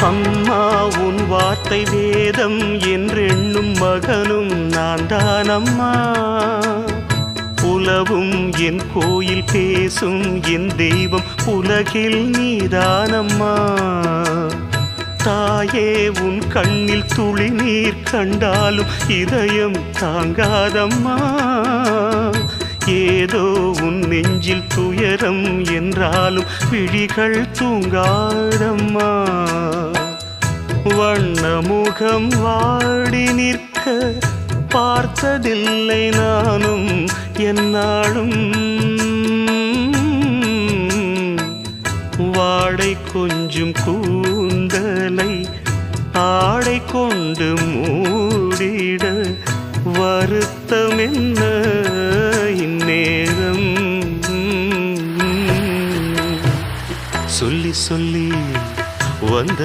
அம்மா உன் வார்த்தை வேதம் என்றெண்ணும் மகனும் நான் தானம்மா. உலவும் என் கோயில் பேசும் என் தெய்வம் உலகில் நீதானம்மா. தாயே உன் கண்ணில் துளி நீர் கண்டாலும் இதயம் தாங்காதம்மா. ஏதோ உன் நெஞ்சில் துயரம் என்றாலும் விழிகள் தூங்காதம்மா. வண்ணமுகம் வாடி நிற்க பார்த்ததில்லை நானும் என்னாலும். வாடை கொஞ்சம் கூந்தலை ஆடை கொண்டு மூடிட வருத்தம் என்ன இந்நேரம். சொல்லி சொல்லி வந்த